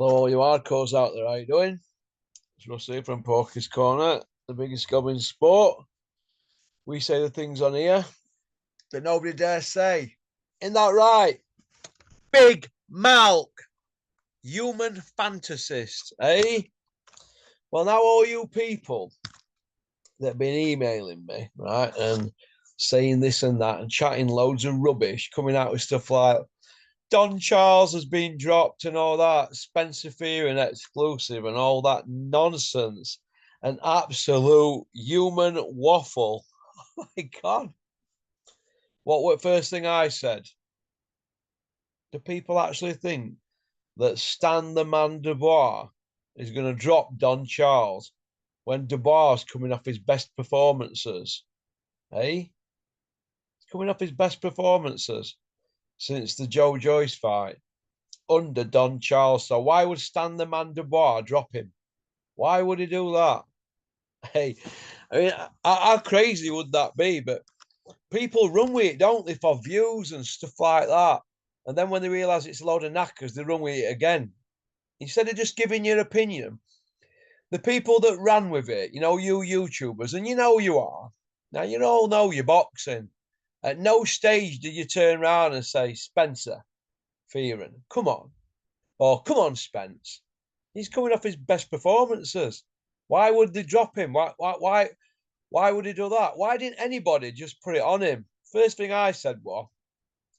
Hello, all you hardcores out there. How you doing? It's Russ here from Poker's Corner, the biggest gob in sport. We say the things on here that nobody dares say. Isn't that right? Big MALC, human fantasist, eh? Well, now all you people that have been emailing me, right, and saying this and that and chatting loads of rubbish, coming out with stuff like Don Charles has been dropped and all that, Spencer Fearing exclusive and all that nonsense. An absolute human waffle. Oh my God. What was the first thing I said? Do people actually think that Stan the Man Dubois is going to drop Don Charles when Dubois is coming off his best performances? Eh? He's coming off his best performances since the Joe Joyce fight under Don Charles. So why would Stan the Man Dubois drop him? Why would he do that? Hey, I mean, how crazy would that be? But people run with it, don't they, for views and stuff like that. And then when they realise it's a load of knackers, they run with it again. Instead of just giving your opinion, the people that ran with it, you YouTubers, and you are. Now, you all know you're boxing. At no stage did you turn around and say, Spencer Fearing, come on. Or come on, Spence. He's coming off his best performances. Why would they drop him? Why would he do that? Why didn't anybody just put it on him? First thing I said was,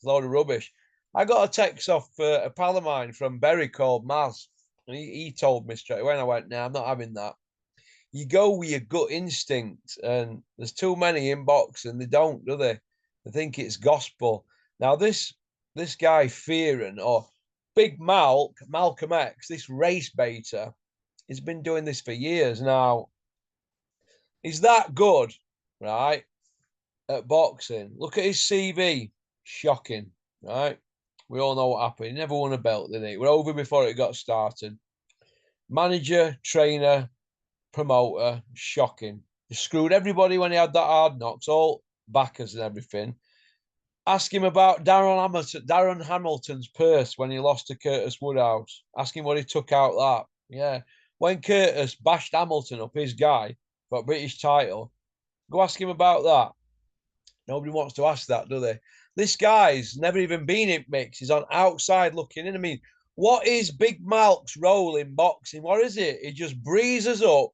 a load of rubbish. I got a text off a pal of mine from Bury called Maz. And he told me straight away, and I went, no, I'm not having that. You go with your gut instinct, and there's too many in boxing. They don't, do they? They think it's gospel. Now, this guy Fearing, or Big Malcolm X, this race baiter, he's been doing this for years now. He's that good, right, at boxing. Look at his CV. Shocking, right? We all know what happened. He never won a belt, did he? We're over before it got started. Manager, trainer, promoter, shocking. He screwed everybody when he had that hard knocks, all backers and everything. Ask him about Darren Hamilton's purse when he lost to Curtis Woodhouse. Ask him what he took out that. Yeah. When Curtis bashed Hamilton up, his guy, for a British title, go ask him about that. Nobody wants to ask that, do they? This guy's never even been in mix. He's on outside looking in. I mean, what is Big Malc's role in boxing? What is it? He just breezes up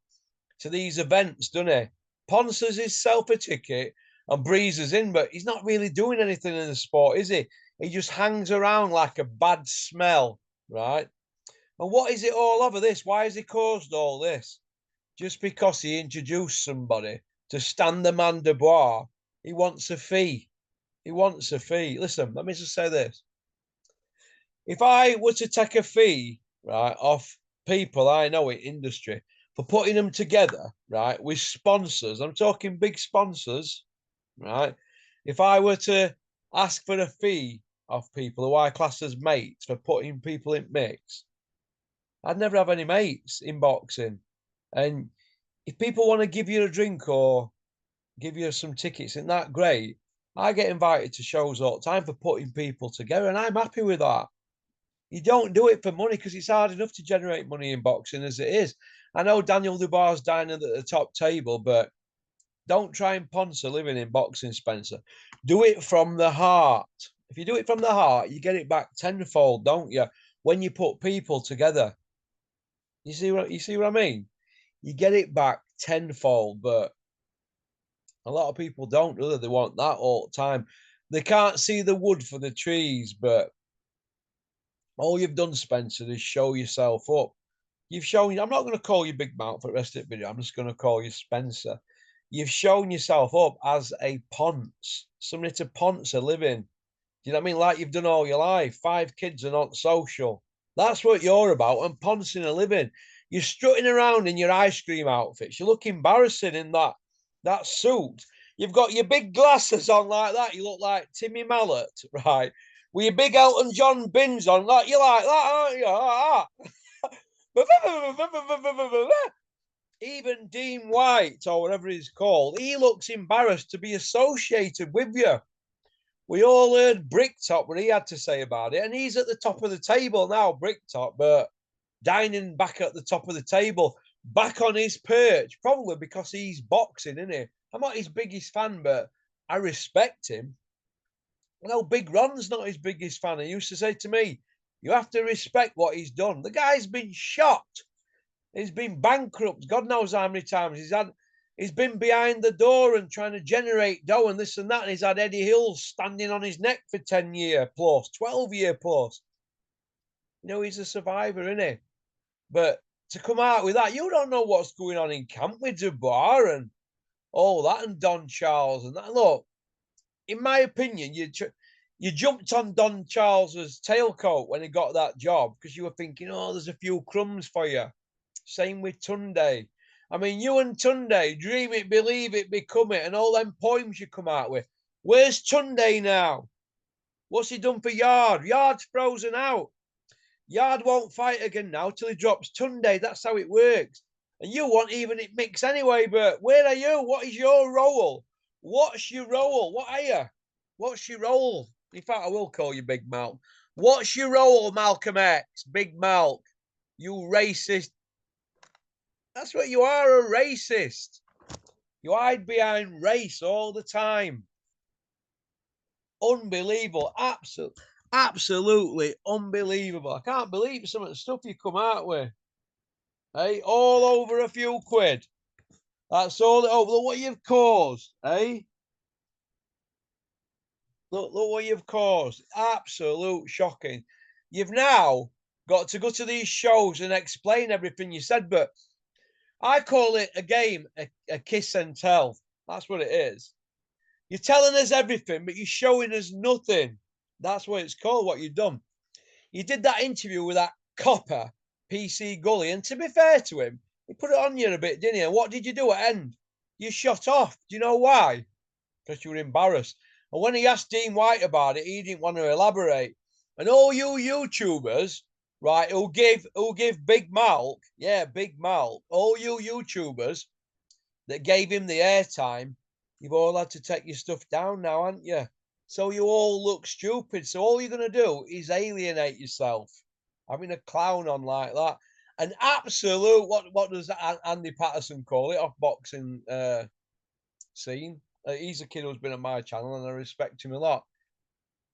to these events, doesn't he? Sponsors himself a ticket and breezes in, but he's not really doing anything in the sport, is he? He just hangs around like a bad smell, right? And what is it all over this? Why has he caused all this? Just because he introduced somebody to Stan the Man Dubois, he wants a fee. He wants a fee. Listen, let me just say this. If I were to take a fee, right, off people I know in industry for putting them together, right, with sponsors, I'm talking big sponsors, right? If I were to ask for a fee of people who I class as mates for putting people in mix, I'd never have any mates in boxing. And if people want to give you a drink or give you some tickets, isn't that great? I get invited to shows all the time for putting people together, and I'm happy with that. You don't do it for money because it's hard enough to generate money in boxing as it is. I know Daniel Dubois dining at the top table, but don't try and sponsor living in boxing, Spencer. Do it from the heart. If you do it from the heart, you get it back tenfold, don't you? When you put people together. You see what I mean? You get it back tenfold, but a lot of people don't, do they? They want that all the time. They can't see the wood for the trees, but all you've done, Spencer, is show yourself up. You've shown, I'm not going to call you Big Mouth for the rest of the video. I'm just going to call you Spencer. You've shown yourself up as a ponce, somebody to ponce a living. Do you know what I mean? Like you've done all your life. 5 kids are not social. That's what you're about, and poncing a living. You're strutting around in your ice cream outfits. You look embarrassing in that suit. You've got your big glasses on like that. You look like Timmy Mallet, right? With your big Elton John bins on, like you like that, aren't you? Even Dean White, or whatever he's called, he looks embarrassed to be associated with you. We all heard Bricktop, what he had to say about it, and he's at the top of the table now, Bricktop, but dining back at the top of the table, back on his perch, probably because he's boxing, isn't he? I'm not his biggest fan, but I respect him. No, Big Ron's not his biggest fan. He used to say to me, you have to respect what he's done. The guy's been shot. He's been bankrupt. God knows how many times he's been behind the door and trying to generate dough and this and that. And he's had Eddie Hill standing on his neck for 10 year plus, 12 year plus. You know, he's a survivor, isn't he? But to come out with that, you don't know what's going on in camp with Dubois and all that and Don Charles and that. Look, in my opinion, you jumped on Don Charles's tailcoat when he got that job because you were thinking, oh, there's a few crumbs for you. Same with Tunde. I mean, you and Tunde, dream it, believe it, become it, and all them poems you come out with. Where's Tunde now? What's he done for Yard? Yard's frozen out. Yard won't fight again now till he drops Tunde. That's how it works. And you want even it mix anyway, but where are you? What is your role? What's your role? What are you? What's your role? In fact, I will call you Big Malc. What's your role, Malcolm X? Big Malc. You racist. That's what you are, a racist. You hide behind race all the time. Unbelievable. Absolutely unbelievable. I can't believe some of the stuff you come out with. Hey, all over a few quid. That's all over. Look what you've caused, eh? Look what you've caused. Absolute shocking. You've now got to go to these shows and explain everything you said, but I call it a game, a kiss and tell. That's what it is. You're telling us everything, but you're showing us nothing. That's what it's called, what you've done. You did that interview with that copper, PC Gully, and to be fair to him, he put it on you a bit, didn't he? And what did you do at end? You shut off. Do you know why? Because you were embarrassed. And when he asked Dean White about it, he didn't want to elaborate. And all you YouTubers, right, who give Big Malc, yeah, Big Malc, all you YouTubers that gave him the airtime, you've all had to take your stuff down now, haven't you? So you all look stupid. So all you're going to do is alienate yourself, having a clown on like that. An absolute, what does Andy Patterson call it, off boxing scene? He's a kid who's been on my channel and I respect him a lot.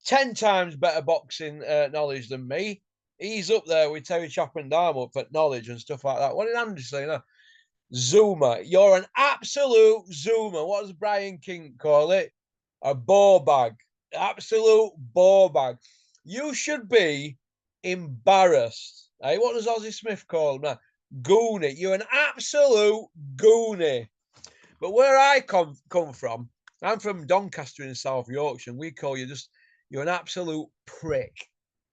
10 times better boxing knowledge than me. He's up there with Terry Chapman Darmo for knowledge and stuff like that. What did Andy say? No. Zoomer. You're an absolute zoomer. What does Brian King call it? A bore bag. Absolute bore bag. You should be embarrassed. Hey, what does Ozzie Smith call him? Goonie. You're an absolute goonie. But where I come from, I'm from Doncaster in South Yorkshire, and we call you you're an absolute prick.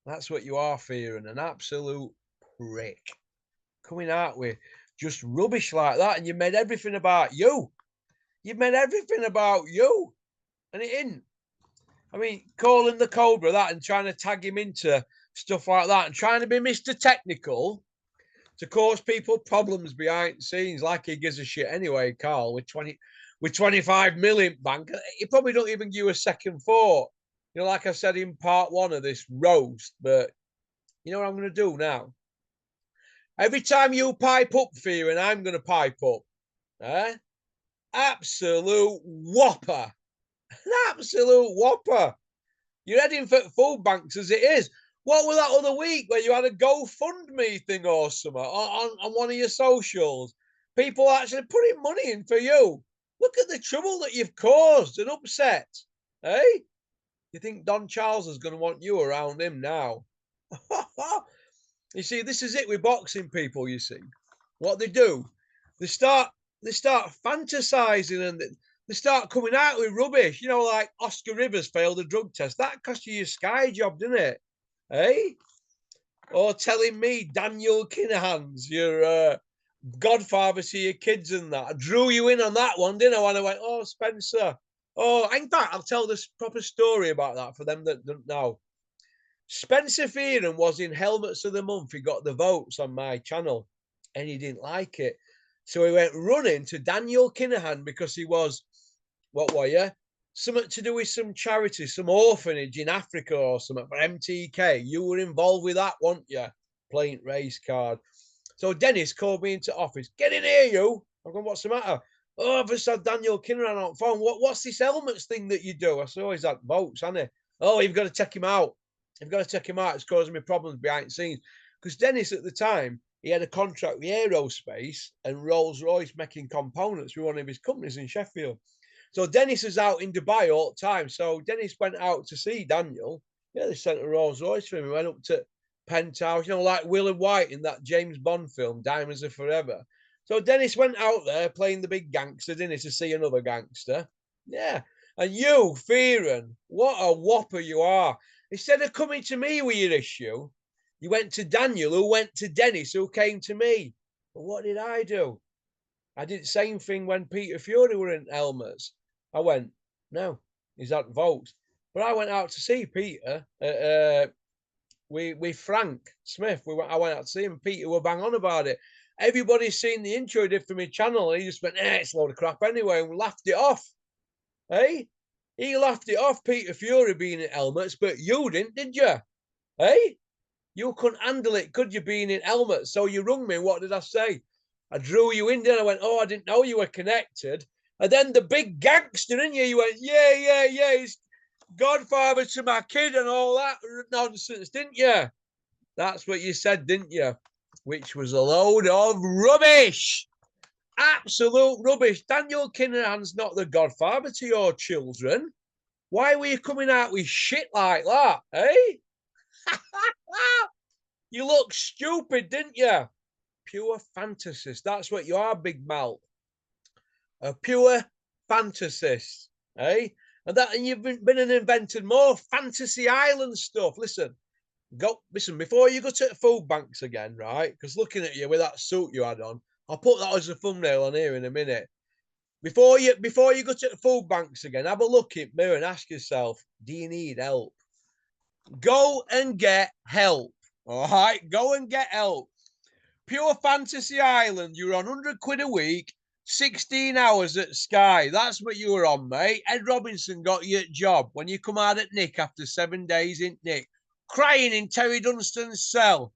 That's what you are, fearing, an absolute prick. Coming out with just rubbish like that, and you made everything about you. You've made everything about you, and it isn't. I mean, calling the Cobra that and trying to tag him into stuff like that and trying to be Mr. Technical to cause people problems behind the scenes, like he gives a shit anyway, Carl, with 25 million bank. He probably don't even give you a second thought. You know, like I said in part one of this roast, but you know what I'm going to do now? Every time you pipe up, Fear, and I'm going to pipe up, absolute whopper. An absolute whopper. You're heading for food banks as it is. What was that other week where you had a GoFundMe thing or something on one of your socials? People actually putting money in for you. Look at the trouble that you've caused and upset. Eh? You think Don Charles is going to want you around him now? You see, this is it with boxing people, you see. What they do, they start fantasizing and they start coming out with rubbish. You know, like Oscar Rivers failed a drug test. That cost you your Sky job, didn't it? Hey? Or telling me Daniel Kinahan's your godfather to your kids and that. I drew you in on that one, didn't I? When I went, oh, Spencer. Oh, in fact, I'll tell this proper story about that for them that don't know. Spencer Fearon was in Helmets of the Month. He got the votes on my channel and he didn't like it. So he went running to Daniel Kinahan because he was, what were you? Something to do with some charity, some orphanage in Africa or something for MTK. You were involved with that, weren't you? complaint race card. So Dennis called me into office. Get in here, you. I'm going, what's the matter? Oh, I've just had Daniel Kinneran on the phone. What's this helmets thing that you do? I said, oh, he's had votes, hasn't he? Oh, you've got to check him out. You've got to check him out. It's causing me problems behind the scenes. Because Dennis at the time, he had a contract with aerospace and Rolls-Royce making components with one of his companies in Sheffield. So Dennis is out in Dubai all the time. So Dennis went out to see Daniel. Yeah, they sent a Rolls-Royce for him. He went up to Penthouse, you know, like Will and White in that James Bond film, Diamonds Are Forever. So Dennis went out there playing the big gangster, didn't he, to see another gangster? Yeah. And you, Fearon, what a whopper you are. Instead of coming to me with your issue, you went to Daniel, who went to Dennis, who came to me. But what did I do? I did the same thing when Peter Fury were in helmets. I went, no, he's had votes. But I went out to see Peter with Frank Smith. I went out to see him. Peter were bang on about it. Everybody's seen the intro he did for my channel, and he just went, it's a load of crap anyway, and we laughed it off. Hey? He laughed it off, Peter Fury being in helmets, but you didn't, did you? Hey? You couldn't handle it, could you, being in helmets? So you rung me, what did I say? I drew you in there. I went, oh, I didn't know you were connected. And then the big gangster in you went, yeah, he's godfather to my kid and all that nonsense, didn't you? That's what you said, didn't you? Which was a load of rubbish. Absolute rubbish. Daniel Kinneran's not the godfather to your children. Why were you coming out with shit like that, eh? You look stupid, didn't you? Pure fantasist. That's what you are, Big MALC. A pure fantasist, eh? And you've been and invented more fantasy island stuff. Listen, before you go to the food banks again, right? Because looking at you with that suit you had on, I'll put that as a thumbnail on here in a minute. Before you go to the food banks again, have a look in the mirror and ask yourself, do you need help? Go and get help. All right, go and get help. Pure Fantasy Island, you're on 100 quid a week, 16 hours at Sky. That's what you were on, mate. Ed Robinson got you a job when you come out at Nick after 7 days in Nick, crying in Terry Dunstan's cell.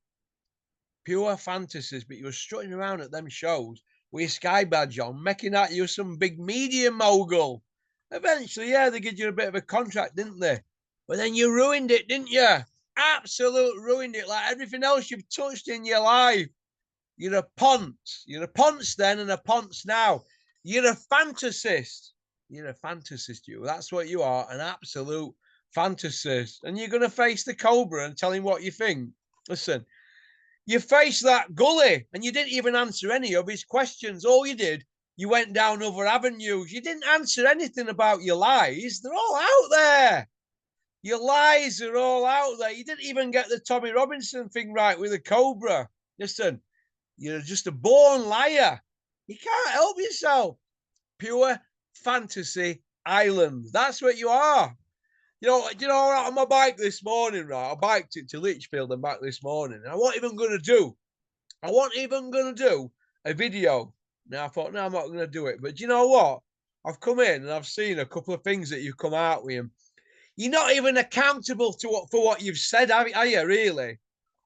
Pure fantasies, but you were strutting around at them shows with your Sky badge on, making out you some big media mogul. Eventually, yeah, they gave you a bit of a contract, didn't they? But then you ruined it, didn't you? Absolute ruined it, like everything else you've touched in your life. You're a ponce. You're a ponce then and a ponce now. You're a fantasist. You're a fantasist, you. That's what you are, an absolute fantasist. And you're going to face the Cobra and tell him what you think. Listen, you faced that gully and you didn't even answer any of his questions. All you did, you went down other avenues. You didn't answer anything about your lies. They're all out there. Your lies are all out there. You didn't even get the Tommy Robinson thing right with the Cobra. Listen, you're just a born liar. You can't help yourself. Pure fantasy island. That's what you are. You know, on my bike this morning, right? I biked it to Lichfield and back this morning. And I wasn't even going to do a video. Now I thought, no, I'm not going to do it. But do you know what? I've come in and I've seen a couple of things that you've come out with. You're not even accountable for what you've said, are you, really?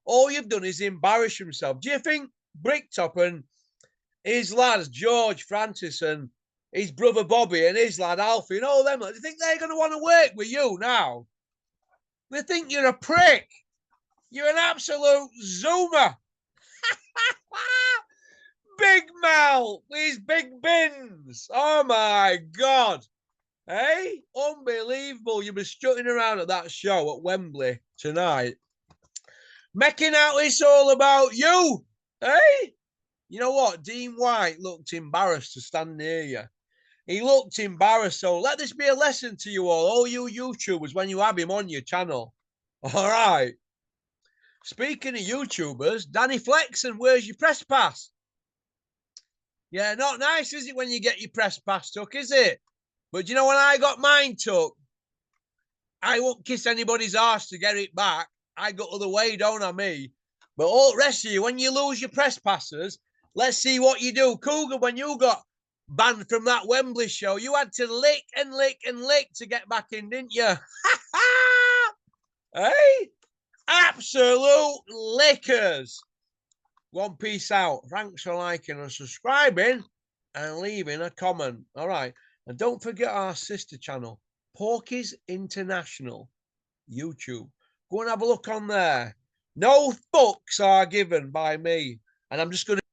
All you've done is embarrass yourself. Do you think Bricktop and his lads, George Francis and his brother Bobby and his lad Alfie and all them, do you think they're going to want to work with you now? They think you're a prick. You're an absolute zoomer. Big Mal, these big bins. Oh, my God. Hey, unbelievable. You'll be strutting around at that show at Wembley tonight, making out it's all about you. Hey, you know what? Dean White looked embarrassed to stand near you. He looked embarrassed. So let this be a lesson to you all you YouTubers, when you have him on your channel. All right. Speaking of YouTubers, Danny Flexen, where's your press pass? Yeah, not nice, is it, when you get your press pass took, is it? But you know, when I got mine took, I won't kiss anybody's arse to get it back. I got other way, don't I, me? But all the rest of you, when you lose your press passes, let's see what you do. Cougar, when you got banned from that Wembley show, you had to lick and lick and lick to get back in, didn't you? Hey? absolute lickers. One piece out. Thanks for liking and subscribing and leaving a comment. All right. And don't forget our sister channel, Porky's International, YouTube. Go and have a look on there. No fucks are given by me. And I'm just going to